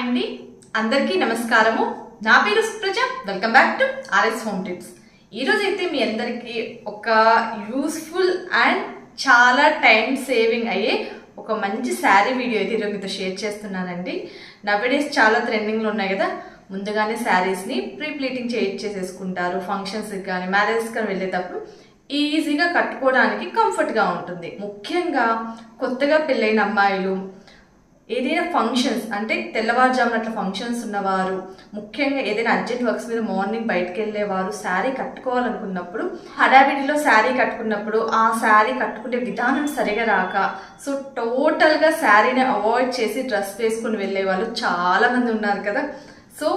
అండి అందరికీ నమస్కారము నా పేరు Supraja welcome back to RS home tips ఈ రోజు అయితే మీ అందరికీ ఒక యూస్ఫుల్ అండ్ చాలా టైం సేవింగ్ అయ్యే ఒక మంచి శారీ వీడియో అయితే ఈరోజు మీతో షేర్ చేస్తున్నానండి నవడేస్ చాలా ట్రెండింగ్ లో ఉన్నాయి కదా ముందుగానే శారీస్ ని ప్రీ ప్లీటింగ్ చేసేసుకుంటారు ఫంక్షన్స్ కి గాని మ్యారేజెస్ కి వెళ్ళేటప్పుడు ఈజీగా కట్టుకోవడానికి కంఫర్ట్ గా ఉంటుంది ముఖ్యంగా కొత్తగా పెళ్ళైన అమ్మాయిలు ఏదైనా ఫంక్షన్స్ అంటే తెల్లవారుజామున అట్లా ఫంక్షన్స్ ఉన్నవారు ముఖ్యంగా ఏదైనా అర్జెంట్ వర్క్స్ మీద మార్నింగ్ బయటకు వెళ్ళేవారు శారీ కట్టుకోవాలనుకున్నప్పుడు హడావిడిలో శారీ కట్టుకున్నప్పుడు ఆ శారీ కట్టుకునే విధానం సరిగా రాక సో టోటల్గా శారీని అవాయిడ్ చేసి డ్రెస్ వేసుకుని వెళ్ళే వాళ్ళు చాలా మంది ఉన్నారు కదా సో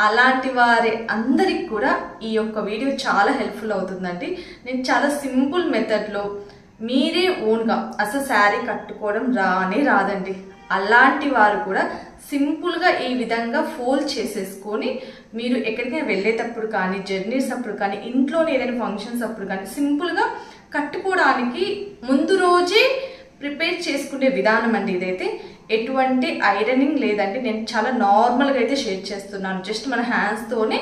అలాంటి వారి అందరికి కూడా ఈ యొక్క వీడియో చాలా హెల్ప్ఫుల్ అవుతుందండి నేను చాలా సింపుల్ మెథడ్లో మీరే ఓన్గా అసలు శారీ కట్టుకోవడం రాదండి అలాంటి వారు కూడా సింపుల్గా ఈ విధంగా ఫోల్డ్ చేసేసుకొని మీరు ఎక్కడికైనా వెళ్ళేటప్పుడు కానీ జర్నీస్ అప్పుడు కానీ ఇంట్లోనే ఏదైనా ఫంక్షన్స్ అప్పుడు కానీ సింపుల్గా కట్టుకోవడానికి ముందు రోజే ప్రిపేర్ చేసుకునే విధానం అండి ఇదైతే ఎటువంటి ఐరనింగ్ లేదండి నేను చాలా నార్మల్గా అయితే షేర్ చేస్తున్నాను జస్ట్ మన హ్యాండ్స్తోనే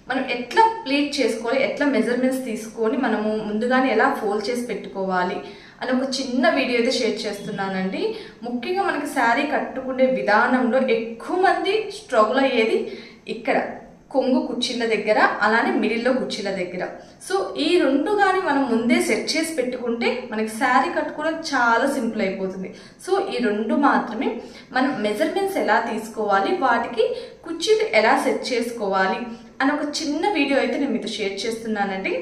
మనం ఎట్లా ప్లీట్ చేసుకోవాలి ఎట్లా మెజర్మెంట్స్ తీసుకొని మనము ముందుగానే ఎలా ఫోల్డ్ చేసి పెట్టుకోవాలి అని ఒక చిన్న వీడియో అయితే షేర్ చేస్తున్నానండి ముఖ్యంగా మనకి శారీ కట్టుకునే విధానంలో ఎక్కువ మంది స్ట్రగుల్ అయ్యేది ఇక్కడ కొంగు కుర్చీల దగ్గర అలానే మిడిల్లో కుర్చీల దగ్గర సో ఈ రెండు కానీ మనం ముందే సెట్ చేసి పెట్టుకుంటే మనకి శారీ కట్టుకోవడం చాలా సింపుల్ అయిపోతుంది సో ఈ రెండు మాత్రమే మనం మెజర్మెంట్స్ ఎలా తీసుకోవాలి వాటికి కుర్చీలు ఎలా సెట్ చేసుకోవాలి అని ఒక చిన్న వీడియో అయితే నేను మీతో షేర్ చేస్తున్నానండి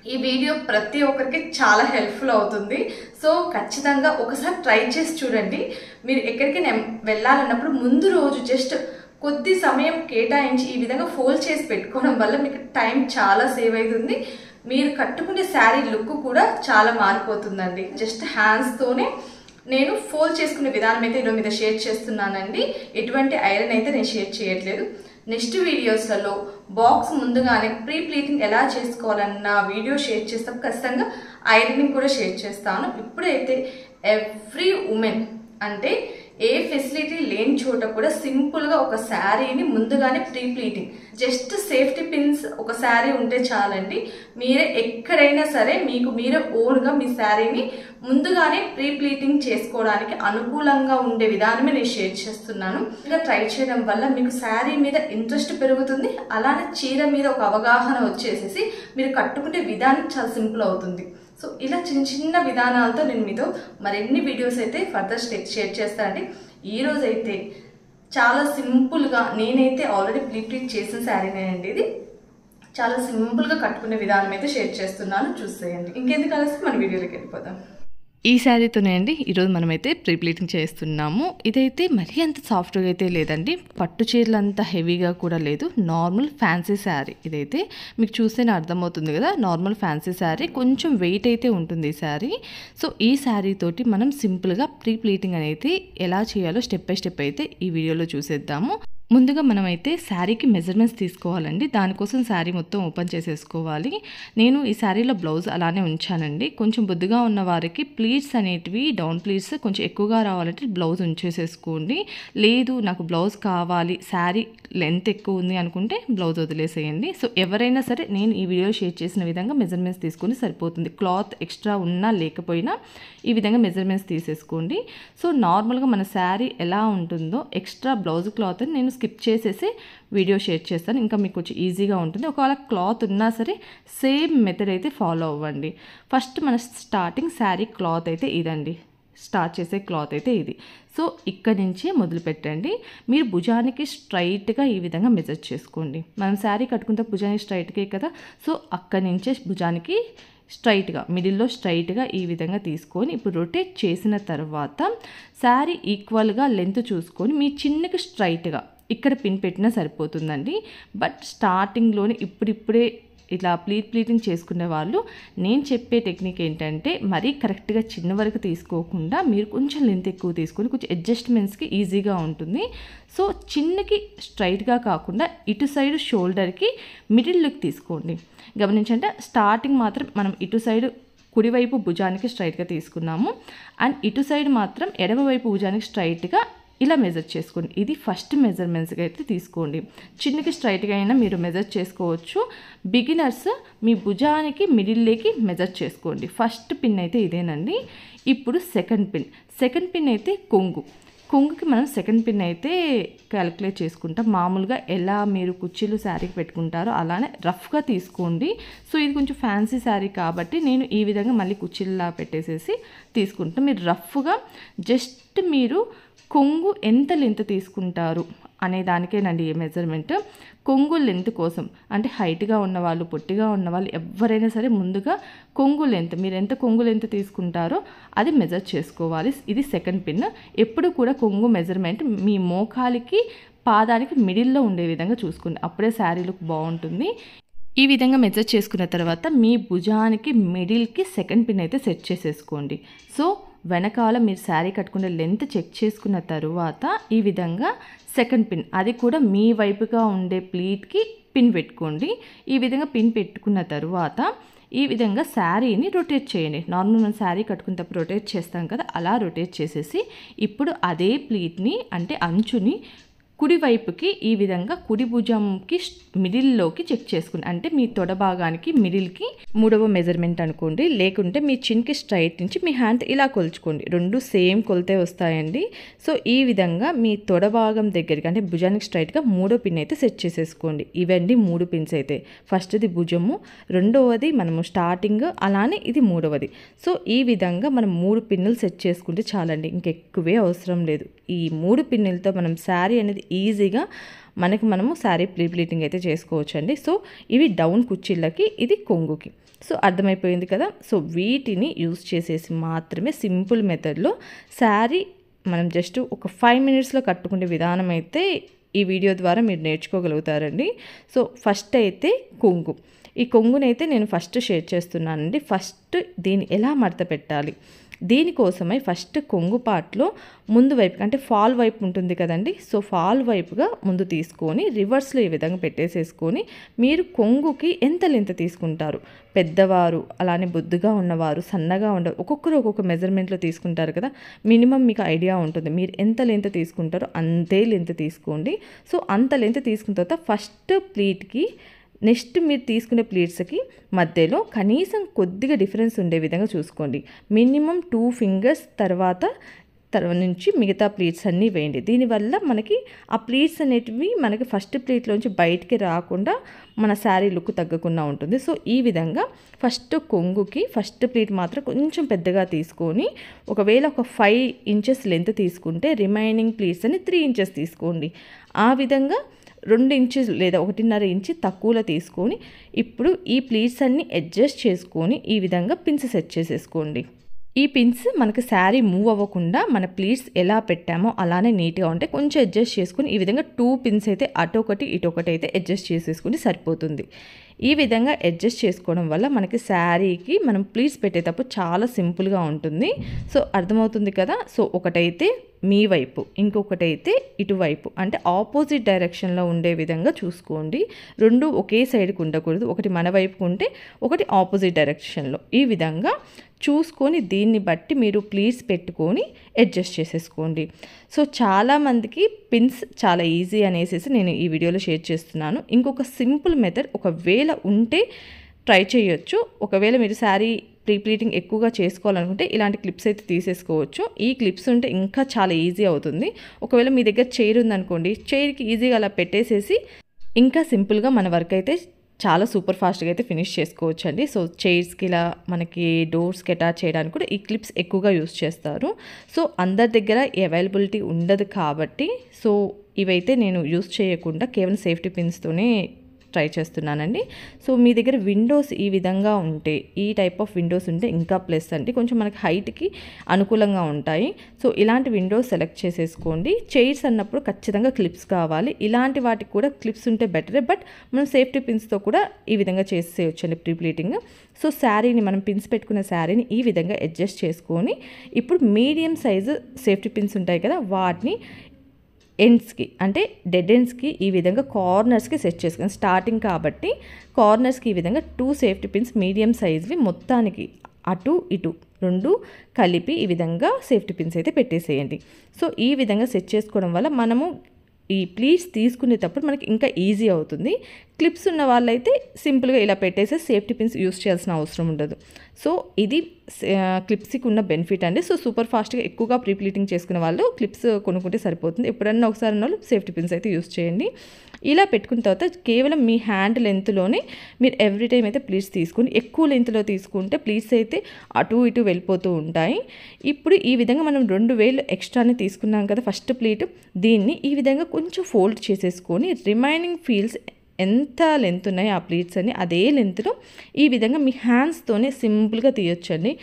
ఈ వీడియో ప్రతి ఒక్కరికి చాలా హెల్ప్ఫుల్ అవుతుంది సో ఖచ్చితంగా ఒకసారి ట్రై చేసి చూడండి మీరు ఎక్కడికైనా వెళ్ళాలన్నప్పుడు ముందు రోజు జస్ట్ కొద్ది సమయం కేటాయించి ఈ విధంగా ఫోల్డ్ చేసి పెట్టుకోవడం వల్ల మీకు టైం చాలా సేవ్ అవుతుంది మీరు కట్టుకునే శారీ లుక్ కూడా చాలా మారిపోతుందండి జస్ట్ హ్యాండ్స్తోనే నేను ఫోల్డ్ చేసుకునే విధానం అయితే ఈరోజు మీద షేర్ చేస్తున్నానండి ఎటువంటి ఐరన్ అయితే నేను షేర్ చేయట్లేదు నెక్స్ట్ వీడియోస్లలో బాక్స్ ముందుగానే ప్రీ ప్లీటింగ్ ఎలా చేసుకోవాలన్న వీడియో షేర్ చేస్తాం ఖచ్చితంగా ఐరనింగ్ కూడా షేర్ చేస్తాను ఇప్పుడైతే ఎవ్రీ ఉమెన్ అంటే ఏ ఫెసిలిటీ లేని చోట కూడా సింపుల్గా ఒక శారీని ముందుగానే pre pleating just safety pins ఒక శారీ ఉంటే చాలండి మీరే ఎక్కడైనా సరే మీకు మీరే ఓన్గా మీ శారీని ముందుగానే ప్రీ ప్లీటింగ్ చేసుకోవడానికి అనుకూలంగా ఉండే విధానమే నేను షేర్ చేస్తున్నాను ఇలా ట్రై చేయడం వల్ల మీకు శారీ మీద ఇంట్రెస్ట్ పెరుగుతుంది అలానే చీర మీద ఒక అవగాహన వచ్చేసేసి మీరు కట్టుకునే విధానం చాలా సింపుల్ అవుతుంది సో ఇలా చిన్న చిన్న విధానాలతో నేను మీతో మరిన్ని వీడియోస్ అయితే ఫర్దర్ షేర్ చేస్తానండి ఈరోజు అయితే చాలా సింపుల్గా నేనైతే ఆల్రెడీ ప్లీట్ చేసిన శారీనేనండి ఇది చాలా సింపుల్గా కట్టుకునే విధానం అయితే షేర్ చేస్తున్నాను చూసేయండి ఇంకెందుకు కలిసి మన వీడియోలోకి వెళ్ళిపోదాం ఈ శారీతోనే అండి ఈరోజు మనమైతే ప్రీ ప్లీటింగ్ చేస్తున్నాము ఇదైతే మరీ అంత సాఫ్ట్గా అయితే లేదండి పట్టు చీరలు అంత హెవీగా కూడా లేదు నార్మల్ ఫ్యాన్సీ శారీ ఇదైతే మీకు చూస్తేనే అర్థమవుతుంది కదా నార్మల్ ఫ్యాన్సీ శారీ కొంచెం వెయిట్ అయితే ఉంటుంది ఈ శారీ సో ఈ శారీ తోటి మనం సింపుల్గా ప్రీ ప్లీటింగ్ అనేది ఎలా చేయాలో స్టెప్ బై స్టెప్ అయితే ఈ వీడియోలో చూసేద్దాము ముందుగా మనమైతే శారీకి మెజర్మెంట్స్ తీసుకోవాలండి దానికోసం శారీ మొత్తం ఓపెన్ చేసేసుకోవాలి నేను ఈ శారీలో బ్లౌజ్ అలానే ఉంచానండి కొంచెం బొద్దుగా ఉన్న వారికి ప్లీట్స్ అనేటివి డౌన్ ప్లీట్స్ కొంచెం ఎక్కువగా రావాలంటే బ్లౌజ్ ఉంచేసేసుకోండి లేదు నాకు బ్లౌజ్ కావాలి శారీ లెంత్ ఎక్కువ ఉంది అనుకుంటే బ్లౌజ్ వదిలేసేయండి సో ఎవరైనా సరే నేను ఈ వీడియో షేర్ చేసిన విధంగా మెజర్మెంట్స్ తీసుకొని సరిపోతుంది క్లాత్ ఎక్స్ట్రా ఉన్నా లేకపోయినా ఈ విధంగా మెజర్మెంట్స్ తీసేసుకోండి సో నార్మల్గా మన శారీ ఎలా ఉంటుందో ఎక్స్ట్రా బ్లౌజ్ క్లాత్ నేను స్కిప్ చేసేసి వీడియో షేర్ చేస్తాను ఇంకా మీకు కొంచెం ఈజీగా ఉంటుంది ఒకవేళ క్లాత్ ఉన్నా సరే సేమ్ మెథడ్ అయితే ఫాలో అవ్వండి ఫస్ట్ మన స్టార్టింగ్ శారీ క్లాత్ అయితే ఇదండి స్టార్ట్ చేసే క్లాత్ అయితే ఇది సో ఇక్కడ నుంచే మొదలు పెట్టండి మీరు భుజానికి స్ట్రైట్గా ఈ విధంగా మెజర్ చేసుకోండి మనం శారీ కట్టుకుంటే భుజానికి స్ట్రైట్గా కదా సో అక్కడి నుంచే భుజానికి స్ట్రైట్గా మిడిల్లో స్ట్రైట్గా ఈ విధంగా తీసుకొని ఇప్పుడు రొటేట్ చేసిన తర్వాత శారీ ఈక్వల్గా లెంత్ చూసుకొని మీ చిన్నకి స్ట్రైట్గా ఇక్కడ పిన్ పెట్టినా సరిపోతుందండి బట్ స్టార్టింగ్లోనే ఇప్పుడిప్పుడే ఇట్లా ప్లీటింగ్ చేసుకునే వాళ్ళు నేను చెప్పే టెక్నిక్ ఏంటంటే మరీ కరెక్ట్గా చిన్న వరకు తీసుకోకుండా మీరు కొంచెం లెంత్ ఎక్కువ తీసుకొని కొంచెం అడ్జస్ట్మెంట్స్కి ఈజీగా ఉంటుంది సో చిన్నకి స్ట్రైట్గా కాకుండా ఇటు సైడ్ షోల్డర్కి మిడిల్ లుక్ తీసుకోండి గమనించండి స్టార్టింగ్ మాత్రం మనం ఇటు సైడ్ కుడివైపు భుజానికి స్ట్రైట్గా తీసుకున్నాము అండ్ ఇటు సైడ్ మాత్రం ఎడమవైపు భుజానికి స్ట్రైట్గా ఇలా మెజర్ చేసుకోండి. ఇది ఫస్ట్ మెజర్మెంట్స్గా అయితే తీసుకోండి. చిన్నకి స్ట్రైట్గా అయినా మీరు మెజర్ చేసుకోవచ్చు. బిగినర్స్ మీ భుజానికి మిడిల్లోకి మెజర్ చేసుకోండి. ఫస్ట్ పిన్ అయితే ఇదేనండి. ఇప్పుడు సెకండ్ పిన్ అయితే కొంగుకి మనం సెకండ్ పిన్ అయితే క్యాలిక్యులేట్ చేసుకుంటాం. మామూలుగా ఎలా మీరు కుర్చీలు శారీకి పెట్టుకుంటారో అలానే రఫ్గా తీసుకోండి. సో ఇది కొంచెం ఫ్యాన్సీ శారీ కాబట్టి నేను ఈ విధంగా మళ్ళీ కుర్చీలా పెట్టేసేసి తీసుకుంటాం. మీరు రఫ్గా జస్ట్ మీరు కొంగు ఎంత లెంత్ తీసుకుంటారు అనే దానికేనండి ఈ మెజర్మెంట్. కొంగు లెంత్ కోసం అంటే హైట్గా ఉన్నవాళ్ళు, పొట్టిగా ఉన్నవాళ్ళు ఎవరైనా సరే ముందుగా కొంగు లెంత్, మీరు ఎంత కొంగు లెంత్ తీసుకుంటారో అది మెజర్ చేసుకోవాలి. ఇది సెకండ్ పిన్. ఎప్పుడు కూడా కొంగు మెజర్మెంట్ మీ మోకాలికి పాదానికి మిడిల్లో ఉండే విధంగా చూసుకోండి. అప్పుడే శారీ లుక్ బాగుంటుంది. ఈ విధంగా మెజర్ చేసుకున్న తర్వాత మీ భుజానికి మిడిల్కి సెకండ్ పిన్ అయితే సెట్ చేసేసుకోండి. సో వెనకాల మీరు శారీ కట్టుకునే లెంత్ చెక్ చేసుకున్న తరువాత ఈ విధంగా సెకండ్ పిన్, అది కూడా మీ వైపుగా ఉండే ప్లీట్కి పిన్ పెట్టుకోండి. ఈ విధంగా పిన్ పెట్టుకున్న తరువాత ఈ విధంగా శారీని రొటేట్ చేయండి. నార్మల్ మనం శారీ కట్టుకునేటప్పుడు రొటేట్ చేస్తాం కదా, అలా రొటేట్ చేసేసి ఇప్పుడు అదే ప్లీట్ని అంటే అంచుని కుడివైపుకి ఈ విధంగా కుడి భుజంకి మిడిల్లోకి చెక్ చేసుకుని, అంటే మీ తొడ భాగానికి మిడిల్కి 3వ మెజర్మెంట్ అనుకోండి. లేకుంటే మీ చిన్కి స్ట్రైట్ నుంచి మీ హ్యాండ్ ఇలా కొలుచుకోండి. రెండు సేమ్ కొలతే వస్తాయండి. సో ఈ విధంగా మీ తొడ భాగం దగ్గరికి అంటే భుజానికి స్ట్రైట్గా 3వ పిన్ అయితే సెట్ చేసేసుకోండి. ఇవన్నీ 3 పిన్స్ అయితే. ఫస్ట్ది భుజము, రెండవది మనము స్టార్టింగ్, అలానే ఇది 3వది. సో ఈ విధంగా మనం 3 పిన్నులు సెట్ చేసుకుంటే చాలండి, ఇంకెక్కువే అవసరం లేదు. ఈ 3 పిన్నులతో మనం శారీ అనేది ఈజీగా మనము శారీ ప్లీటింగ్ అయితే చేసుకోవచ్చు అండి. సో ఇవి డౌన్ కుర్చీలకి, ఇది కొంగుకి. సో అర్థమైపోయింది కదా. సో వీటిని యూజ్ చేసేసి మాత్రమే సింపుల్ మెథడ్లో శారీ మనం జస్ట్ ఒక 5 మినిట్స్లో కట్టుకునే విధానం అయితే ఈ వీడియో ద్వారా మీరు నేర్చుకోగలుగుతారండి. సో ఫస్ట్ అయితే కొంగు. ఈ కొంగునైతే నేను ఫస్ట్ షేర్ చేస్తున్నానండి. ఫస్ట్ దీన్ని ఎలా మడత పెట్టాలి, దీనికోసమై ఫస్ట్ కొంగు పార్ట్లో ముందు వైపు అంటే ఫాల్ వైపు ఉంటుంది కదండి. సో ఫాల్ వైపుగా ముందు తీసుకొని రివర్స్లో ఈ విధంగా పెట్టేసేసుకొని మీరు కొంగుకి ఎంత లెంత్ తీసుకుంటారు, పెద్దవారు అలానే బొద్దుగా ఉన్నవారు, సన్నగా ఒక్కొక్కరు ఒక్కొక్క మెజర్మెంట్లో తీసుకుంటారు కదా. మినిమం మీకు ఐడియా ఉంటుంది, మీరు ఎంత లెంత్ తీసుకుంటారో అంతే లెంత్ తీసుకోండి. సో అంత లెంత్ తీసుకున్న తర్వాత ఫస్ట్ ప్లీట్కి నెక్స్ట్ మీరు తీసుకునే ప్లీట్స్కి మధ్యలో కనీసం కొద్దిగా డిఫరెన్స్ ఉండే విధంగా చూసుకోండి. మినిమం 2 ఫింగర్స్ తర్వాత నుంచి మిగతా ప్లీట్స్ అన్నీ వేయండి. దీనివల్ల మనకి ఆ ప్లీట్స్ అనేటివి మనకి ఫస్ట్ ప్లీట్లోంచి బయటికి రాకుండా మన శారీ లుక్ తగ్గకుండా ఉంటుంది. సో ఈ విధంగా ఫస్ట్ కొంగుకి ఫస్ట్ ప్లీట్ మాత్రం కొంచెం పెద్దగా తీసుకొని, ఒకవేళ ఒక 5 ఇంచెస్ లెంత్ తీసుకుంటే రిమైనింగ్ ప్లీట్స్ అని 3 ఇంచెస్ తీసుకోండి. ఆ విధంగా 2 ఇంచెస్ లేదా 1.5 ఇంచ్ తక్కువలో తీసుకొని ఇప్పుడు ఈ ప్లీట్స్ అన్ని అడ్జస్ట్ చేసుకొని ఈ విధంగా పిన్స్ సెట్ చేసేసుకోండి. ఈ పిన్స్ మనకి శారీ మూవ్ అవ్వకుండా మన ప్లీట్స్ ఎలా పెట్టామో అలానే నీట్గా ఉంటాయి. కొంచెం అడ్జస్ట్ చేసుకుని ఈ విధంగా 2 పిన్స్ అయితే అటొకటి ఇటొకటి అయితే అడ్జస్ట్ చేసేసుకుని సరిపోతుంది. ఈ విధంగా అడ్జస్ట్ చేసుకోవడం వల్ల మనకి శారీకి మనం ప్లీట్స్ పెట్టేటప్పుడు చాలా సింపుల్గా ఉంటుంది. సో అర్థమవుతుంది కదా. సో ఒకటైతే మీ వైపు, ఇంకొకటైతే ఇటువైపు అంటే ఆపోజిట్ డైరెక్షన్లో ఉండే విధంగా చూసుకోండి. 2 ఒకే సైడ్కి ఉండకూడదు, ఒకటి మన వైపుకు ఉంటే ఒకటి ఆపోజిట్ డైరెక్షన్లో. ఈ విధంగా చూసుకొని దీన్ని బట్టి మీరు ప్లీట్స్ పెట్టుకొని అడ్జస్ట్ చేసేసుకోండి. సో చాలామందికి పిన్స్ చాలా ఈజీ అనేసి నేను ఈ వీడియోలో షేర్ చేస్తున్నాను. ఇంకొక సింపుల్ మెథడ్ ఒకవేళ ఉంటే ట్రై చేయొచ్చు. ఒకవేళ మీరు శారీ ప్లీటింగ్ ఎక్కువగా చేసుకోవాలనుకుంటే ఇలాంటి క్లిప్స్ అయితే తీసేసుకోవచ్చు. ఈ క్లిప్స్ ఉంటే ఇంకా చాలా ఈజీ అవుతుంది. ఒకవేళ మీ దగ్గర చైర్ ఉందనుకోండి, చైర్కి ఈజీగా అలా పెట్టేసేసి ఇంకా సింపుల్గా మన వర్క్ అయితే చాలా సూపర్ ఫాస్ట్గా అయితే ఫినిష్ చేసుకోవచ్చు అండి. సో చైర్స్కి ఇలా మనకి డోర్స్కి అటాచ్ చేయడానికి కూడా ఈ క్లిప్స్ ఎక్కువగా యూస్ చేస్తారు. సో అందరి దగ్గర అవైలబిలిటీ ఉండదు కాబట్టి సో ఇవైతే నేను యూస్ చేయకుండా కేవలం సేఫ్టీ పిన్స్తోనే ట్రై చేస్తున్నానండి. సో మీ దగ్గర విండోస్ ఈ విధంగా ఉంటే, ఈ టైప్ ఆఫ్ విండోస్ ఉంటే ఇంకా ప్లస్ అండి, కొంచెం మనకి హైట్కి అనుకూలంగా ఉంటాయి. సో ఇలాంటి విండోస్ సెలెక్ట్ చేసేసుకోండి. చైర్స్ అన్నప్పుడు ఖచ్చితంగా క్లిప్స్ కావాలి. ఇలాంటి వాటికి కూడా క్లిప్స్ ఉంటే బెటరే, బట్ మనం సేఫ్టీ పిన్స్తో కూడా ఈ విధంగా చేసేయచ్చండి ప్లీటింగ్. సో శారీని మనం పిన్స్ పెట్టుకున్న శారీని ఈ విధంగా అడ్జస్ట్ చేసుకొని ఇప్పుడు మీడియం సైజు సేఫ్టీ పిన్స్ ఉంటాయి కదా, వాటిని ఎండ్స్కి అంటే డెడ్ ఎండ్స్కి ఈ విధంగా కార్నర్స్కి సెట్ చేసుకుని, స్టార్టింగ్ కాబట్టి కార్నర్స్కి ఈ విధంగా 2 సేఫ్టీ పిన్స్ మీడియం సైజ్వి మొత్తానికి అటు ఇటు రెండు కలిపి ఈ విధంగా సేఫ్టీ పిన్స్ అయితే పెట్టేసేయండి. సో ఈ విధంగా సెట్ చేసుకోవడం వల్ల మనము ఈ ప్లీట్స్ తీసుకునేటప్పుడు మనకి ఇంకా ఈజీ అవుతుంది. క్లిప్స్ ఉన్న వాళ్ళైతే సింపుల్గా ఇలా పెట్టేసి సేఫ్టీ పిన్స్ యూస్ చేయాల్సిన అవసరం ఉండదు. సో ఇది క్లిప్స్కి ఉన్న బెనిఫిట్ అండి. సో సూపర్ ఫాస్ట్గా ఎక్కువగా ప్రీ ప్లీటింగ్ చేసుకునే వాళ్ళు క్లిప్స్ కొనుక్కుంటే సరిపోతుంది. ఎప్పుడన్నా ఒకసారి ఉన్న వాళ్ళు సేఫ్టీ పిన్స్ అయితే యూస్ చేయండి. ఇలా పెట్టుకున్న తర్వాత కేవలం మీ హ్యాండ్ లెంత్లోనే మీరు ఎవ్రీ టైం అయితే ప్లీట్స్ తీసుకుని, ఎక్కువ లెంత్లో తీసుకుంటే ప్లీట్స్ అయితే అటు ఇటు వెళ్ళిపోతూ ఉంటాయి. ఇప్పుడు ఈ విధంగా మనం 2 వేలు ఎక్స్ట్రానే తీసుకున్నాం కదా ఫస్ట్ ప్లీట్, దీన్ని ఈ విధంగా కొంచెం ఫోల్డ్ చేసేసుకొని రిమైనింగ్ ఫీల్స్ ఎంత లెంత్ ఉన్నాయో ఆ ప్లీట్స్ అని అదే లెంత్లో ఈ విధంగా మీ హ్యాండ్స్తోనే సింపుల్గా తీయొచ్చండి.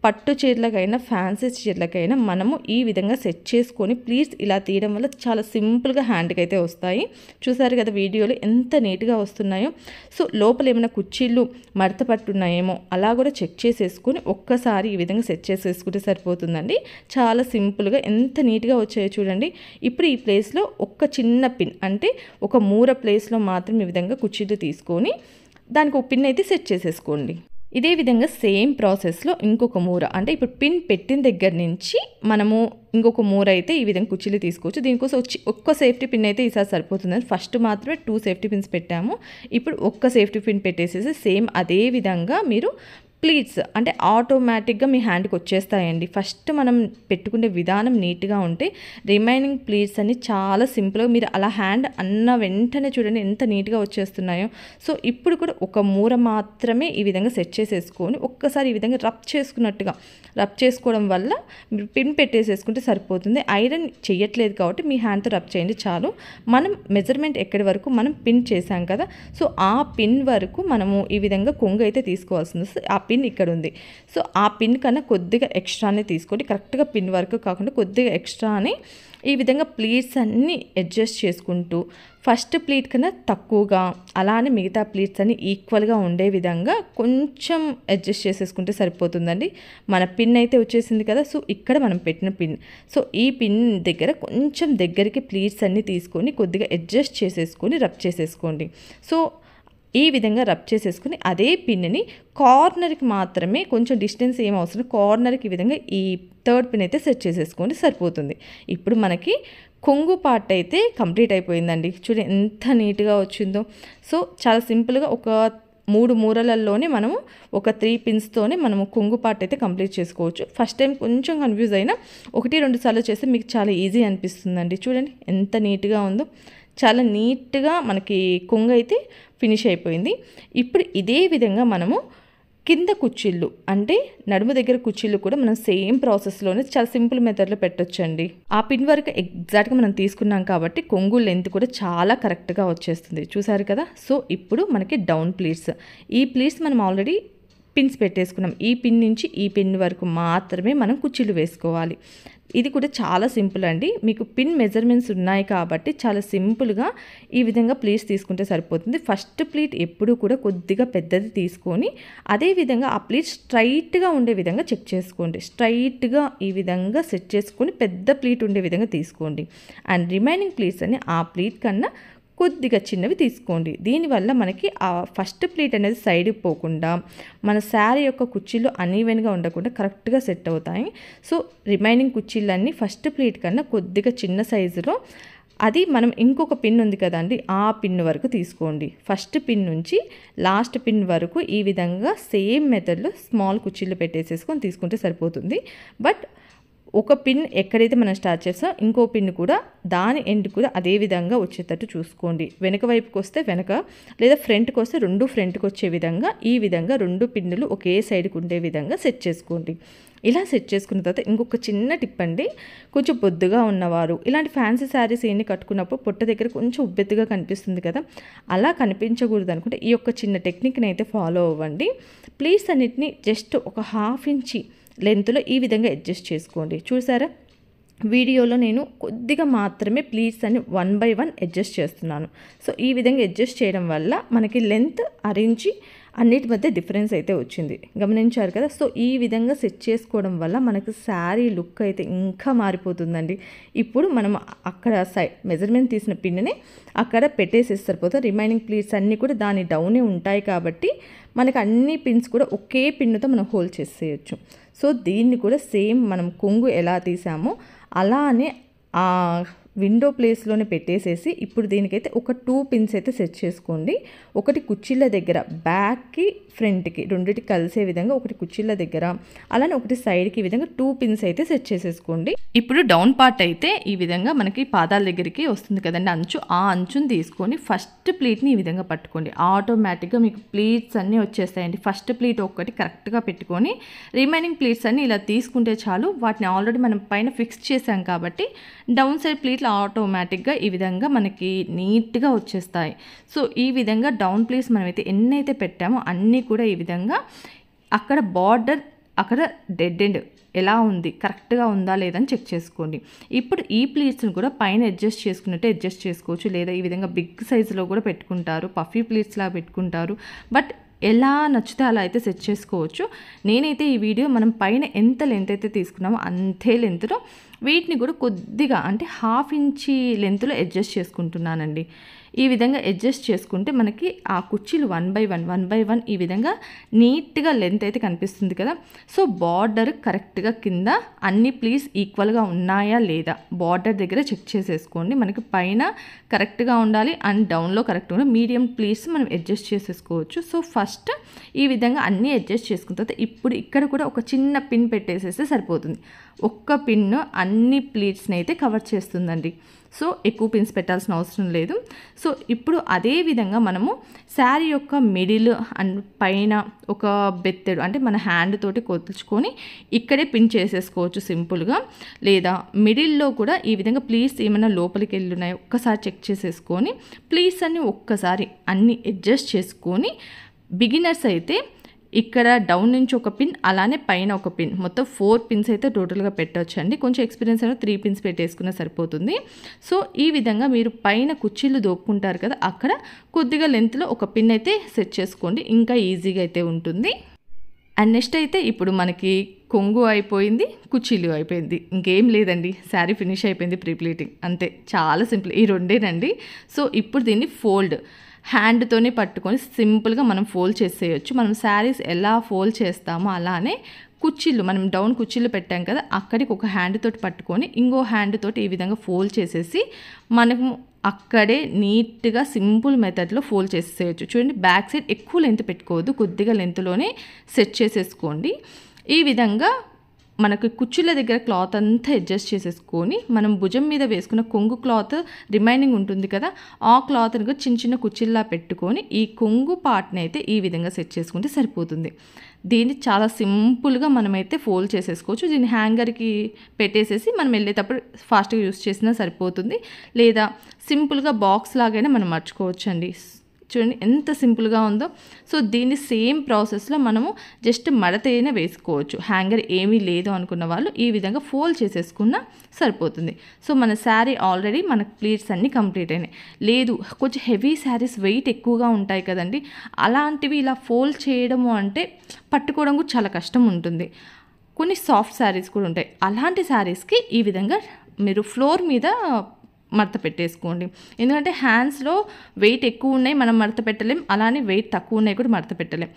పట్టు చీరలకైనా ఫ్యాన్సీ చీరలకైనా మనము ఈ విధంగా సెట్ చేసుకొని ప్లీట్స్ ఇలా తీయడం వల్ల చాలా సింపుల్గా హ్యాండ్కి అయితే వస్తాయి. చూసారు కదా వీడియోలో ఎంత నీట్గా వస్తున్నాయో. సో లోపల ఏమైనా కుర్చీలు మడత పట్టున్నాయేమో అలా కూడా చెక్ చేసేసుకొని ఒక్కసారి ఈ విధంగా సెట్ చేసేసుకుంటే సరిపోతుందండి. చాలా సింపుల్గా ఎంత నీట్గా వచ్చాయో చూడండి. ఇప్పుడు ఈ ప్లేస్లో ఒక చిన్న పిన్, అంటే ఒక మూర ప్లేస్లో మాత్రం ఈ విధంగా కుర్చీలు తీసుకొని దానికి ఒక పిన్ అయితే సెట్ చేసేసుకోండి. ఇదే విధంగా సేమ్ ప్రాసెస్లో ఇంకొక మూర, అంటే ఇప్పుడు పిన్ పెట్టిన దగ్గర నుంచి మనము ఇంకొక మూర అయితే ఈ విధంగా కుర్చీలు తీసుకోవచ్చు. దీనికోసం ఒక్క సేఫ్టీ పిన్ అయితే ఈసారి సరిపోతుందని ఫస్ట్ మాత్రమే 2 సేఫ్టీ పిన్స్ పెట్టాము. ఇప్పుడు ఒక్క సేఫ్టీ పిన్ పెట్టేసేసి సేమ్ అదే విధంగా మీరు ప్లీట్స్ అంటే ఆటోమేటిక్గా మీ హ్యాండ్కి వచ్చేస్తాయండి. ఫస్ట్ మనం పెట్టుకునే విధానం నీట్గా ఉంటే రిమైనింగ్ ప్లీట్స్ అన్ని చాలా సింపుల్గా మీరు అలా హ్యాండ్ అన్న వెంటనే చూడండి ఎంత నీట్గా వచ్చేస్తున్నాయో. సో ఇప్పుడు కూడా ఒక మూర మాత్రమే ఈ విధంగా సెట్ చేసేసుకొని ఒక్కసారి ఈ విధంగా రబ్ చేసుకున్నట్టుగా రబ్ చేసుకోవడం వల్ల మీరు పిన్ పెట్టేసేసుకుంటే సరిపోతుంది. ఐరన్ చేయట్లేదు కాబట్టి మీ హ్యాండ్తో రబ్ చేయండి చాలు. మనం మెజర్మెంట్ ఎక్కడి వరకు మనం పిన్ చేసాం కదా, సో ఆ పిన్ వరకు మనము ఈ విధంగా కొంగు అయితే తీసుకోవాల్సింది. ఆ పిన్ ఇక్కడ ఉంది. సో ఆ పిన్ కన్నా కొద్దిగా ఎక్స్ట్రానే తీసుకోండి. కరెక్ట్గా పిన్ వరకు కాకుండా కొద్దిగా ఎక్స్ట్రానే ఈ విధంగా ప్లీట్స్ అన్నీ అడ్జస్ట్ చేసుకుంటూ ఫస్ట్ ప్లీట్ కన్నా తక్కువగా అలానే మిగతా ప్లీట్స్ అన్ని ఈక్వల్గా ఉండే విధంగా కొంచెం అడ్జస్ట్ చేసేసుకుంటే సరిపోతుందండి. మన పిన్ అయితే వచ్చేసింది కదా, సో ఇక్కడ మనం పెట్టిన పిన్, సో ఈ పిన్ దగ్గర కొంచెం దగ్గరికి ప్లీట్స్ అన్నీ తీసుకొని కొద్దిగా అడ్జస్ట్ చేసేసుకొని రబ్ చేసేసుకోండి. సో ఈ విధంగా రబ్ చేసేసుకుని అదే పిన్ని కార్నర్కి మాత్రమే కొంచెం డిస్టెన్స్ ఏం అవసరం, కార్నర్కి ఈ విధంగా ఈ థర్డ్ పిన్ అయితే సెట్ చేసేసుకొని సరిపోతుంది. ఇప్పుడు మనకి కొంగు పార్ట్ అయితే కంప్లీట్ అయిపోయిందండి. చూడండి ఎంత నీట్గా వచ్చిందో. సో చాలా సింపుల్గా ఒక 3 మూరలలోనే మనము ఒక 3 పిన్స్తోనే మనము కొంగు పార్ట్ అయితే కంప్లీట్ చేసుకోవచ్చు. ఫస్ట్ టైం కొంచెం కన్ఫ్యూజ్ అయినా 1-2 సార్లు చేస్తే మీకు చాలా ఈజీ అనిపిస్తుందండి. చూడండి ఎంత నీట్గా ఉందో. చాలా నీట్గా మనకి కొంగు అయితే ఫినిష్ అయిపోయింది. ఇప్పుడు ఇదే విధంగా మనము కింద కుర్చీళ్ళు అంటే నడుము దగ్గర కుర్చీళ్ళు కూడా మనం సేమ్ ప్రాసెస్లోనే చాలా సింపుల్ మెథడ్లో పెట్టొచ్చండి. ఆ పిన్ వరకు ఎగ్జాక్ట్గా మనం తీసుకున్నాం కాబట్టి కొంగు లెంత్ కూడా చాలా కరెక్ట్గా వచ్చేస్తుంది. చూసారు కదా. సో ఇప్పుడు మనకి డౌన్ ప్లీట్స్, ఈ ప్లీట్స్ మనం ఆల్రెడీ పిన్స్ పెట్టేసుకున్నాం. ఈ పిన్ నుంచి ఈ పిన్ వరకు మాత్రమే మనం కుర్చీలు వేసుకోవాలి. ఇది కూడా చాలా సింపుల్ అండి. మీకు పిన్ మెజర్మెంట్స్ ఉన్నాయి కాబట్టి చాలా సింపుల్గా ఈ విధంగా ప్లీట్స్ తీసుకుంటే సరిపోతుంది. ఫస్ట్ ప్లీట్ ఎప్పుడు కూడా కొద్దిగా పెద్దది తీసుకొని అదేవిధంగా ఆ ప్లీట్ స్ట్రైట్గా ఉండే విధంగా చెక్ చేసుకోండి. స్ట్రైట్గా ఈ విధంగా సెట్ చేసుకొని పెద్ద ప్లీట్ ఉండే విధంగా తీసుకోండి. అండ్ రిమైనింగ్ ప్లీట్స్ అని ఆ ప్లీట్ కన్నా కొద్దిగా చిన్నవి తీసుకోండి. దీనివల్ల మనకి ఆ ఫస్ట్ ప్లీట్ అనేది సైడ్కి పోకుండా మన శారీ యొక్క కుర్చీలు అనీవెన్గా ఉండకుండా కరెక్ట్గా సెట్ అవుతాయి. సో రిమైనింగ్ కుర్చీలన్నీ ఫస్ట్ ప్లీట్ కన్నా కొద్దిగా చిన్న సైజులో, అది మనం ఇంకొక పిన్ ఉంది కదండి ఆ పిన్ వరకు తీసుకోండి. ఫస్ట్ పిన్ నుంచి లాస్ట్ పిన్ వరకు ఈ విధంగా సేమ్ మెథడ్లో స్మాల్ కుర్చీలు పెట్టేసేసుకొని తీసుకుంటే సరిపోతుంది. బట్ ఒక పిన్ ఎక్కడైతే మనం స్టార్ట్ చేస్తామో ఇంకో పిన్ కూడా దాని ఎండ్ కూడా అదే విధంగా వచ్చేటట్టు చూసుకోండి. వెనక వైపుకి వస్తే వెనక, లేదా ఫ్రంట్కి వస్తే 2 ఫ్రంట్కి వచ్చే విధంగా ఈ విధంగా 2 పిన్నులు ఒకే సైడ్కి ఉండే విధంగా సెట్ చేసుకోండి. ఇలా సెట్ చేసుకున్న తర్వాత ఇంకొక చిన్న టిప్ అండి, కొంచెం బొద్దుగా ఉన్నవారు ఇలాంటి ఫ్యాన్సీ శారీస్ ఏన్ని కట్టుకున్నప్పుడు పొట్ట దగ్గర కొంచెం ఉబ్బెత్తుగా కనిపిస్తుంది కదా, అలా కనిపించకూడదు అనుకుంటే ఈ యొక్క చిన్న టెక్నిక్ని అయితే ఫాలో అవ్వండి. ప్లీజ్ అన్నిటిని జస్ట్ ఒక 1/2 ఇంచి లెంత్లో ఈ విధంగా అడ్జస్ట్ చేసుకోండి. చూసారా వీడియోలో నేను కొద్దిగా మాత్రమే ప్లీట్స్ అని 1 by 1 అడ్జస్ట్ చేస్తున్నాను. సో ఈ విధంగా అడ్జస్ట్ చేయడం వల్ల మనకి లెంత్ అరేంజ్ అన్నిటి మధ్య డిఫరెన్స్ అయితే వచ్చింది, గమనించారు కదా. సో ఈ విధంగా సెట్ చేసుకోవడం వల్ల మనకు శారీ లుక్ అయితే ఇంకా మారిపోతుందండి. ఇప్పుడు మనం అక్కడ మెజర్మెంట్ తీసిన పిన్ని అక్కడ పెట్టేసేసి సరిపోతుంది. రిమైనింగ్ ప్లీట్స్ అన్నీ కూడా దాని డౌనే ఉంటాయి కాబట్టి మనకు అన్ని పిన్స్ కూడా ఒకే పిన్నుతో మనం హోల్డ్ చేసేయచ్చు. సో దీన్ని కూడా సేమ్ మనం కొంగు ఎలా తీసామో అలానే ఆ విండో ప్లేస్లోనే పెట్టేసేసి ఇప్పుడు దీనికైతే ఒక 2 పిన్స్ అయితే సెట్ చేసుకోండి. ఒకటి కుచ్చిళ్ళ దగ్గర, బ్యాక్కి ఫ్రంట్కి రెండింటికి కలిసే విధంగా ఒకటి కుచ్చిళ్ళ దగ్గర, అలానే ఒకటి సైడ్కి ఈ విధంగా 2 పిన్స్ అయితే సెట్ చేసేసుకోండి. ఇప్పుడు డౌన్ పార్ట్ అయితే ఈ విధంగా మనకి పాదాల దగ్గరికి వస్తుంది కదండి అంచు, ఆ అంచుని తీసుకొని ఫస్ట్ ప్లీట్ని ఈ విధంగా పట్టుకోండి. ఆటోమేటిక్గా మీకు ప్లీట్స్ అన్నీ వచ్చేస్తాయండి. ఫస్ట్ ప్లీట్ ఒక్కటి కరెక్ట్గా పెట్టుకొని రిమైనింగ్ ప్లీట్స్ అన్నీ ఇలా తీసుకుంటే చాలు. వాటిని ఆల్రెడీ మనం పైన ఫిక్స్ చేసాం కాబట్టి డౌన్ సైడ్ ప్లీట్లు ఆటోమేటిక్గా ఈ విధంగా మనకి నీట్గా వచ్చేస్తాయి. సో ఈ విధంగా డౌన్ ప్లీట్స్ మనమైతే ఎన్నైతే పెట్టామో అన్నీ కూడా ఈ విధంగా అక్కడ బార్డర్ అక్కడ డెడ్ ఎండ్ ఎలా ఉంది, కరెక్ట్గా ఉందా లేదని చెక్ చేసుకోండి. ఇప్పుడు ఈ ప్లీట్స్ని కూడా పైన అడ్జస్ట్ చేసుకున్నట్టే అడ్జస్ట్ చేసుకోవచ్చు, లేదా ఈ విధంగా బిగ్ సైజులో కూడా పెట్టుకుంటారు, పఫీ ప్లీట్స్లా పెట్టుకుంటారు. బట్ ఎలా నచ్చితే అలా అయితే సెట్ చేసుకోవచ్చు. నేనైతే ఈ వీడియో మనం పైన ఎంత లెంత్ అయితే తీసుకున్నామో అంతే లెంత్లో వీటిని కూడా కొద్దిగా అంటే 1/2 ఇంచి లెంత్లో అడ్జస్ట్ చేసుకుంటున్నానండి. ఈ విధంగా అడ్జస్ట్ చేసుకుంటే మనకి ఆ కుర్చీలు 1 by 1 ఈ విధంగా నీట్గా లెంత్ అయితే కనిపిస్తుంది కదా. సో బార్డర్ కరెక్ట్గా కింద అన్ని ప్లీస్ ఈక్వల్గా ఉన్నాయా లేదా బార్డర్ దగ్గర చెక్ చేసేసుకోండి. మనకి పైన కరెక్ట్గా ఉండాలి అండ్ డౌన్లో కరెక్ట్గా ఉండాలి. మీడియం ప్లీస్ మనం అడ్జస్ట్ చేసేసుకోవచ్చు. సో ఫస్ట్ ఈ విధంగా అన్నీ అడ్జస్ట్ చేసుకున్న తర్వాత ఇప్పుడు ఇక్కడ కూడా ఒక చిన్న పిన్ పెట్టేసేస్తే సరిపోతుంది. ఒక్క పిన్ అన్ని ప్లీట్స్ని అయితే కవర్ చేస్తుందండి. సో ఎక్కువ పిన్స్ పెట్టాల్సిన అవసరం లేదు. సో ఇప్పుడు అదే విధంగా మనము శారీ యొక్క మిడిల్ అండ్ పైన ఒక బెత్తెడు అంటే మన హ్యాండ్ తోటి కొలుచుకొని ఇక్కడే పిన్ చేసేసుకోవచ్చు సింపుల్గా. లేదా మిడిల్లో కూడా ఈ విధంగా ప్లీస్ ఏమైనా లోపలికి వెళ్ళి ఉన్నాయో ఒక్కసారి చెక్ చేసేసుకొని ప్లీస్ అన్ని ఒక్కసారి అన్ని అడ్జస్ట్ చేసుకొని బిగినర్స్ అయితే ఇక్కడ డౌన్ నుంచి ఒక పిన్ అలానే పైన ఒక పిన్ మొత్తం 4 పిన్స్ అయితే టోటల్గా పెట్టవచ్చండి. కొంచెం ఎక్స్పీరియన్స్ అయినా 3 పిన్స్ పెట్టేసుకున్నా సరిపోతుంది. సో ఈ విధంగా మీరు పైన కుర్చీలు దోపుకుంటారు కదా అక్కడ కొద్దిగా లెంత్లో ఒక పిన్ అయితే సెట్ చేసుకోండి, ఇంకా ఈజీగా అయితే ఉంటుంది. అండ్ నెక్స్ట్ అయితే ఇప్పుడు మనకి కొంగు అయిపోయింది, కుర్చీలు అయిపోయింది, ఇంకేం లేదండి. శారీ ఫినిష్ అయిపోయింది, ప్రీప్లీటింగ్ అంతే, చాలా సింపుల్. ఈ రెండేనండి. సో ఇప్పుడు దీన్ని ఫోల్డ్ హ్యాండ్తోనే పట్టుకొని సింపుల్గా మనం ఫోల్డ్ చేసేయచ్చు. మనం శారీస్ ఎలా ఫోల్డ్ చేస్తామో అలానే కుర్చీలు మనం డౌన్ కుర్చీలు పెట్టాం కదా అక్కడికి ఒక హ్యాండ్ తోటి పట్టుకొని ఇంకో హ్యాండ్ తోటి ఈ విధంగా ఫోల్డ్ చేసేసి మనము అక్కడే నీట్గా సింపుల్ మెథడ్లో ఫోల్డ్ చేసేయచ్చు. చూడండి బ్యాక్ సైడ్ ఎక్కువ లెంత్ పెట్టుకోవద్దు, కొద్దిగా లెంత్లోనే సెట్ చేసేసుకోండి. ఈ విధంగా మనకు కుర్చీల దగ్గర క్లాత్ అంతా అడ్జస్ట్ చేసేసుకొని మనం భుజం మీద వేసుకున్న కొంగు క్లాత్ రిమైనింగ్ ఉంటుంది కదా ఆ క్లాత్ని కూడా చిన్న చిన్న కుర్చీల్లా పెట్టుకొని ఈ కొంగు పార్ట్ని అయితే ఈ విధంగా సెట్ చేసుకుంటే సరిపోతుంది. దీన్ని చాలా సింపుల్గా మనమైతే ఫోల్డ్ చేసేసుకోవచ్చు. దీన్ని హ్యాంగర్కి పెట్టేసేసి మనం వెళ్ళేటప్పుడు ఫాస్ట్గా యూస్ చేసినా సరిపోతుంది, లేదా సింపుల్గా బాక్స్ లాగైనా మనం మర్చుకోవచ్చు అండి. చూడండి ఎంత సింపుల్గా ఉందో. సో దీన్ని సేమ్ ప్రాసెస్లో మనము జస్ట్ మడతైనా వేసుకోవచ్చు. హ్యాంగర్ ఏమీ లేదు అనుకున్న వాళ్ళు ఈ విధంగా ఫోల్డ్ చేసేసుకున్నా సరిపోతుంది. సో మన శారీ ఆల్రెడీ మన ప్లీట్స్ అన్నీ కంప్లీట్ అయినాయి. లేదు కొంచెం హెవీ శారీస్ వెయిట్ ఎక్కువగా ఉంటాయి కదండి, అలాంటివి ఇలా ఫోల్డ్ చేయడము అంటే పట్టుకోవడం కూడా చాలా కష్టం ఉంటుంది. కొన్ని సాఫ్ట్ శారీస్ కూడా ఉంటాయి, అలాంటి శారీస్కి ఈ విధంగా మీరు ఫ్లోర్ మీద మడత పెట్టేసుకోండి. ఎందుకంటే హ్యాండ్స్లో వెయిట్ ఎక్కువ ఉన్నాయి మనం మడత పెట్టలేం, అలానే వెయిట్ తక్కువ ఉన్నాయి కూడా మడత పెట్టలేం.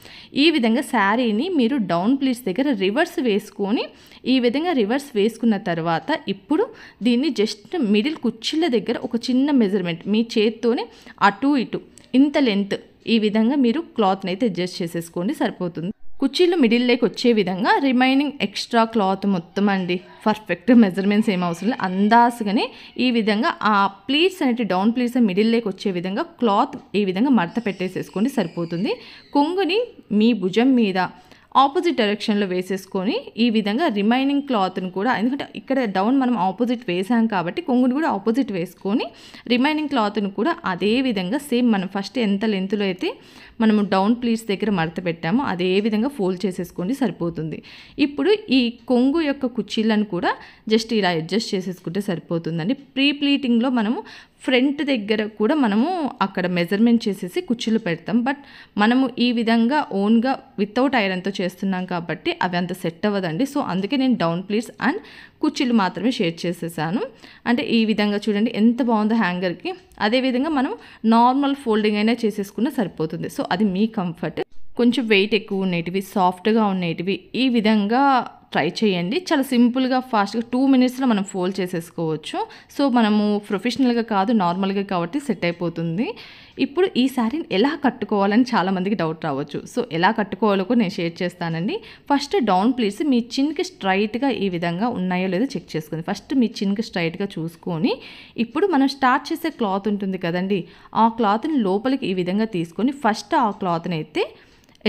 ఈ విధంగా శారీని మీరు డౌన్ ప్లీట్స్ దగ్గర రివర్స్ వేసుకొని ఈ విధంగా రివర్స్ వేసుకున్న తర్వాత ఇప్పుడు దీన్ని జస్ట్ మిడిల్ కుర్చీల దగ్గర ఒక చిన్న మెజర్మెంట్ మీ చేత్తోనే అటు ఇటు ఇంత లెంత్ ఈ విధంగా మీరు క్లాత్ని అయితే అడ్జస్ట్ చేసేసుకోండి సరిపోతుంది. కుర్చీలు మిడిల్లోకి వచ్చే విధంగా రిమైనింగ్ ఎక్స్ట్రా క్లాత్ మొత్తం అండి పర్ఫెక్ట్ మెజర్మెంట్స్ ఏం అవసరం లేదు, అందాజుగానే ఈ విధంగా ఆ ప్లీట్స్ అనేవి డౌన్ ప్లీట్స్ మిడిల్లోకి వచ్చే విధంగా క్లాత్ ఈ విధంగా మడత పెట్టేసేసుకోండి సరిపోతుంది. కొంగుని మీ భుజం మీద ఆపోజిట్ డైరెక్షన్లో వేసేసుకొని ఈ విధంగా రిమైనింగ్ క్లాత్ని కూడా, ఎందుకంటే ఇక్కడ డౌన్ మనం ఆపోజిట్ వేసాం కాబట్టి కొంగుని కూడా ఆపోజిట్ వేసుకొని రిమైనింగ్ క్లాత్ని కూడా అదే విధంగా సేమ్ మనం ఫస్ట్ ఎంత లెంత్లో అయితే మనము డౌన్ ప్లీట్స్ దగ్గర మడత పెట్టామో అదే విధంగా ఫోల్డ్ చేసేసుకోండి సరిపోతుంది. ఇప్పుడు ఈ కొంగు యొక్క కుర్చీలను కూడా జస్ట్ ఇలా అడ్జస్ట్ చేసేసుకుంటే సరిపోతుందండి. ప్రీ ప్లీటింగ్లో మనము ఫ్రంట్ దగ్గర కూడా మనము అక్కడ మెజర్మెంట్ చేసేసి కుర్చీలు పెడతాం. బట్ మనము ఈ విధంగా ఓన్గా వితౌట్ ఐరన్తో చేస్తున్నాం కాబట్టి అవి అంత సెట్ అవ్వదండి. సో అందుకే నేను డౌన్ ప్లీట్స్ అండ్ కుర్చీలు మాత్రమే షేర్ చేసేసాను. అంటే ఈ విధంగా చూడండి ఎంత బాగుందో హ్యాంగర్కి. అదేవిధంగా మనం నార్మల్ ఫోల్డింగ్ అయినా చేసేసుకున్నా సరిపోతుంది. సో అది మీ కంఫర్ట్. కొంచెం వెయిట్ ఎక్కువ ఉండేటివి, సాఫ్ట్గా ఉండేటివి ఈ విధంగా ట్రై చేయండి. చాలా సింపుల్గా ఫాస్ట్గా 2 మినిట్స్లో మనం ఫోల్డ్ చేసేసుకోవచ్చు. సో మనము ప్రొఫెషనల్గా కాదు, నార్మల్గా కాబట్టి సెట్ అయిపోతుంది. ఇప్పుడు ఈ శారీని ఎలా కట్టుకోవాలని చాలామందికి డౌట్ రావచ్చు. సో ఎలా కట్టుకోవాలో కూడా నేను షేర్ చేస్తానండి. ఫస్ట్ డౌన్ ప్లీట్స్ మీ చిన్కి స్ట్రైట్గా ఈ విధంగా ఉన్నాయో లేదో చెక్ చేసుకోండి. ఫస్ట్ మీ చిన్కి స్ట్రైట్గా చూసుకొని ఇప్పుడు మనం స్టార్ట్ చేసే క్లాత్ ఉంటుంది కదండి, ఆ క్లాత్ని లోపలికి ఈ విధంగా తీసుకొని ఫస్ట్ ఆ క్లాత్ని అయితే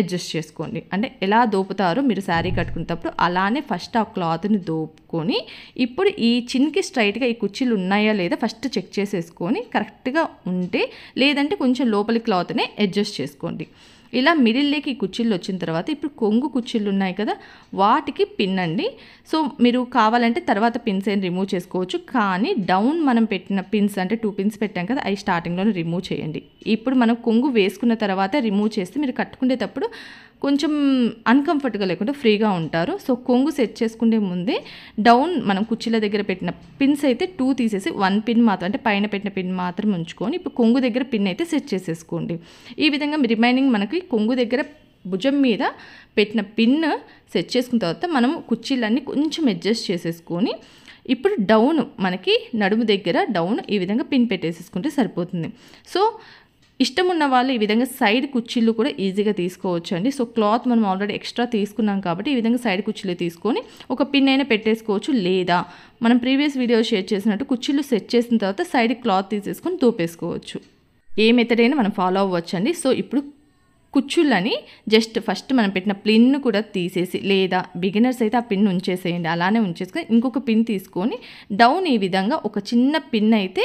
అడ్జస్ట్ చేసుకోండి. అంటే ఎలా దోపుతారో మీరు శారీ కట్టుకునేటప్పుడు అలానే ఫస్ట్ ఆ క్లాత్ని దోపుకొని ఇప్పుడు ఈ చిన్కి స్ట్రైట్గా ఈ కుర్చీలు ఉన్నాయా లేదా ఫస్ట్ చెక్ చేసేసుకొని కరెక్ట్గా ఉంటే, లేదంటే కొంచెం లోపలి క్లాత్నే అడ్జస్ట్ చేసుకోండి. ఇలా మిడిల్లోకి ఈ కుర్చీలు వచ్చిన తర్వాత ఇప్పుడు కొంగు కుర్చీలు ఉన్నాయి కదా, వాటికి పిన్ అండి. సో మీరు కావాలంటే తర్వాత పిన్స్ ఏం రిమూవ్ చేసుకోవచ్చు, కానీ డౌన్ మనం పెట్టిన పిన్స్ అంటే 2 పిన్స్ పెట్టాం కదా, అవి స్టార్టింగ్లోనే రిమూవ్ చేయండి. ఇప్పుడు మనం కొంగు వేసుకున్న తర్వాత రిమూవ్ చేస్తే మీరు కట్టుకునేటప్పుడు కొంచెం అన్కంఫర్ట్గా లేకుండా ఫ్రీగా ఉంటారు. సో కొంగు సెట్ చేసుకునే ముందే డౌన్ మనం కుర్చీల దగ్గర పెట్టిన పిన్స్ అయితే 2 తీసేసి 1 పిన్ మాత్రం, అంటే పైన పెట్టిన పిన్ మాత్రం ఉంచుకొని ఇప్పుడు కొంగు దగ్గర పిన్ అయితే సెట్ చేసేసుకోండి. ఈ విధంగా రిమైనింగ్ మనకి కొంగు దగ్గర భుజం మీద పెట్టిన పిన్ సెట్ చేసుకున్న తర్వాత మనము కుర్చీలన్నీ కొంచెం అడ్జస్ట్ చేసేసుకొని ఇప్పుడు డౌన్ మనకి నడుము దగ్గర డౌన్ ఈ విధంగా పిన్ పెట్టేసేసుకుంటే సరిపోతుంది. సో ఇష్టం ఉన్న వాళ్ళు ఈ విధంగా సైడ్ కుర్చీలు కూడా ఈజీగా తీసుకోవచ్చు అండి. సో క్లాత్ మనం ఆల్రెడీ ఎక్స్ట్రా తీసుకున్నాం కాబట్టి ఈ విధంగా సైడ్ కుర్చీలు తీసుకొని ఒక పిన్ అయినా పెట్టేసుకోవచ్చు, లేదా మనం ప్రీవియస్ వీడియో షేర్ చేసినట్టు కుర్చీలు సెట్ చేసిన తర్వాత సైడ్ క్లాత్ తీసేసుకొని తోపేసుకోవచ్చు. ఏ మెథడ్ అయినా మనం ఫాలో అవ్వచ్చు అండి. సో ఇప్పుడు కుర్చీలని జస్ట్ ఫస్ట్ మనం పెట్టిన పిన్ కూడా తీసేసి, లేదా బిగినర్స్ అయితే ఆ పిన్ ఉంచేసేయండి, అలానే ఉంచేసుకొని ఇంకొక పిన్ తీసుకొని డౌన్ ఈ విధంగా ఒక చిన్న పిన్ అయితే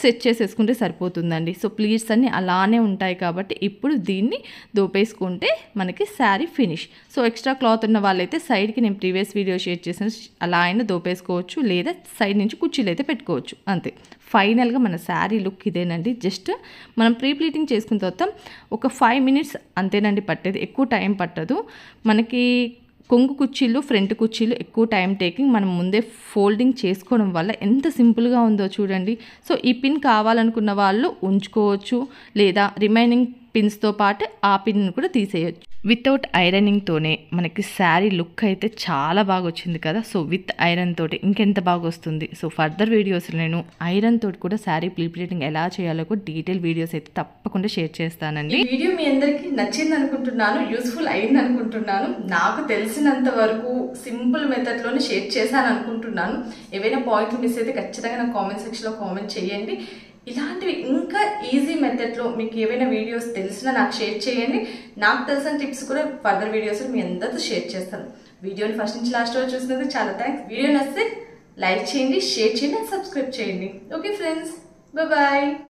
సెట్ చేసేసుకుంటే సరిపోతుందండి. సో ప్లీట్స్ అన్నీ అలానే ఉంటాయి కాబట్టి ఇప్పుడు దీన్ని దోపేసుకుంటే మనకి sari finish. So extra cloth ఉన్న వాళ్ళైతే సైడ్కి నేను ప్రీవియస్ వీడియో షేర్ చేసిన అలా అయినా దోపేసుకోవచ్చు, లేదా సైడ్ నుంచి కుర్చీలు అయితే పెట్టుకోవచ్చు, అంతే. ఫైనల్గా మన శారీ లుక్ ఇదేనండి. జస్ట్ మనం ప్రీ ప్లీటింగ్ చేసుకున్న తర్వాత ఒక 5 మినిట్స్ అంతేనండి పట్టేది, ఎక్కువ టైం పట్టదు. మనకి కొంగు కుర్చీలు, ఫ్రంట్ కుర్చీలు ఎక్కువ టైం టేకింగ్, మనం ముందే ఫోల్డింగ్ చేసుకోవడం వల్ల ఎంత సింపుల్గా ఉందో చూడండి. సో ఈ పిన్ కావాలనుకున్న వాళ్ళు ఉంచుకోవచ్చు, లేదా రిమైనింగ్ పిన్స్తో పాటు ఆ పిన్ కూడా తీసేయచ్చు. వితౌట్ ఐరనింగ్తోనే మనకి శారీ లుక్ అయితే చాలా బాగా వచ్చింది కదా. సో విత్ ఐరన్ తోటి ఇంకెంత బాగా వస్తుంది. సో ఫర్దర్ వీడియోస్లో నేను ఐరన్ తోటి కూడా శారీ ప్లీటింగ్ ఎలా చేయాలో కూడా డీటెయిల్ వీడియోస్ అయితే తప్పకుండా షేర్ చేస్తానండి. ఈ వీడియో మీ అందరికి నచ్చింది అనుకుంటున్నాను, యూస్ఫుల్ అయింది అనుకుంటున్నాను. నాకు తెలిసినంత వరకు సింపుల్ మెథడ్లోనే షేర్ చేశాను అనుకుంటున్నాను. ఏవైనా పాయింట్లు మిస్ అయితే ఖచ్చితంగా నాకు కామెంట్ సెక్షన్లో కామెంట్ చేయండి. ఇలాంటివి ఇంకా ఈజీ మెథడ్లో మీకు ఏవైనా వీడియోస్ తెలిసినా నాకు షేర్ చేయండి. నాకు తెలిసిన టిప్స్ కూడా ఫర్దర్ వీడియోస్ మీ అందరితో షేర్ చేస్తాను. వీడియోని ఫస్ట్ నుంచి లాస్ట్ వరకు చూసినందుకు చాలా థ్యాంక్స్. వీడియో నచ్చితే లైక్ చేయండి, షేర్ చేయండి, సబ్స్క్రైబ్ చేయండి. Okay friends, bye.